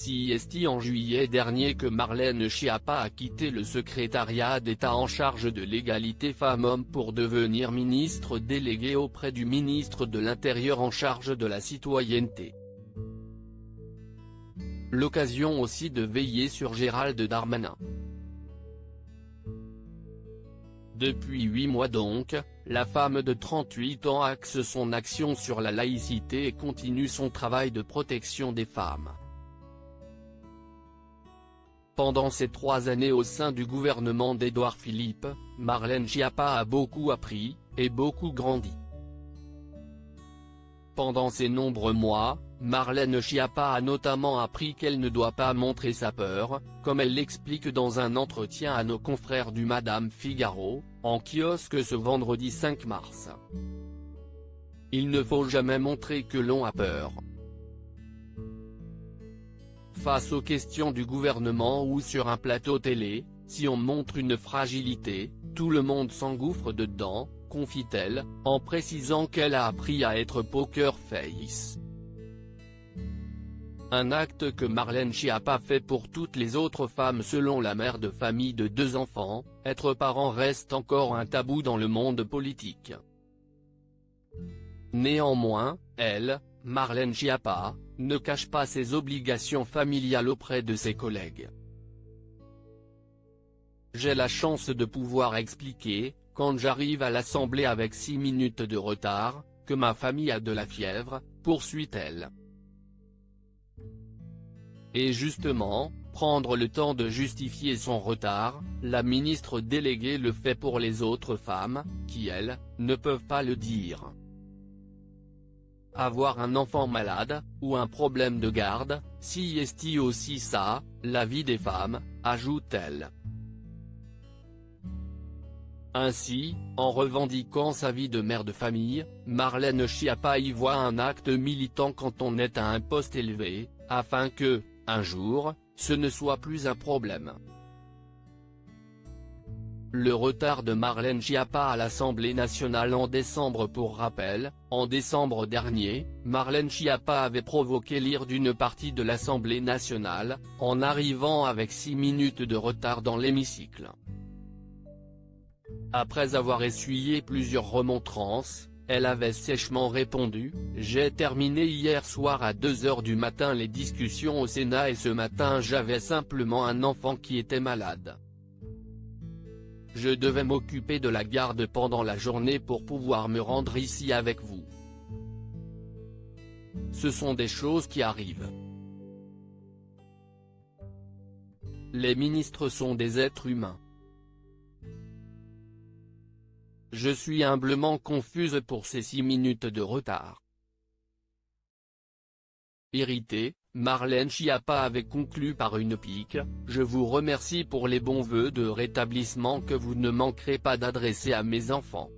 CIST en juillet dernier que Marlène Schiappa a quitté le secrétariat d'État en charge de l'égalité femmes-hommes pour devenir ministre déléguée auprès du ministre de l'Intérieur en charge de la citoyenneté. L'occasion aussi de veiller sur Gérald Darmanin. Depuis 8 mois donc, la femme de 38 ans axe son action sur la laïcité et continue son travail de protection des femmes. Pendant ces 3 années au sein du gouvernement d'Édouard Philippe, Marlène Schiappa a beaucoup appris, et beaucoup grandi. Pendant ces nombreux mois, Marlène Schiappa a notamment appris qu'elle ne doit pas montrer sa peur, comme elle l'explique dans un entretien à nos confrères du Madame Figaro, en kiosque ce vendredi 5 mars. Il ne faut jamais montrer que l'on a peur. Face aux questions du gouvernement ou sur un plateau télé, si on montre une fragilité, tout le monde s'engouffre dedans, confie-t-elle, en précisant qu'elle a appris à être poker face. Un acte que Marlène Schiappa fait pour toutes les autres femmes selon la mère de famille de 2 enfants, être parent reste encore un tabou dans le monde politique. Néanmoins, elle, Marlène Schiappa, ne cache pas ses obligations familiales auprès de ses collègues. J'ai la chance de pouvoir expliquer, quand j'arrive à l'Assemblée avec 6 minutes de retard, que ma famille a de la fièvre, poursuit-elle. Et justement, prendre le temps de justifier son retard, la ministre déléguée le fait pour les autres femmes, qui elles, ne peuvent pas le dire. Avoir un enfant malade, ou un problème de garde, CIST aussi ça, la vie des femmes, ajoute-t-elle. Ainsi, en revendiquant sa vie de mère de famille, Marlène Schiappa y voit un acte militant quand on est à un poste élevé, afin que, un jour, ce ne soit plus un problème. Le retard de Marlène Schiappa à l'Assemblée nationale en décembre. Pour rappel, en décembre dernier, Marlène Schiappa avait provoqué l'ire d'une partie de l'Assemblée nationale, en arrivant avec 6 minutes de retard dans l'hémicycle. Après avoir essuyé plusieurs remontrances, elle avait sèchement répondu « J'ai terminé hier soir à 2 h du matin les discussions au Sénat et ce matin j'avais simplement un enfant qui était malade. Je devais m'occuper de la garde pendant la journée pour pouvoir me rendre ici avec vous. Ce sont des choses qui arrivent. Les ministres sont des êtres humains. Je suis humblement confuse pour ces 6 minutes de retard. » Irritée, Marlène Schiappa avait conclu par une pique « Je vous remercie pour les bons vœux de rétablissement que vous ne manquerez pas d'adresser à mes enfants. »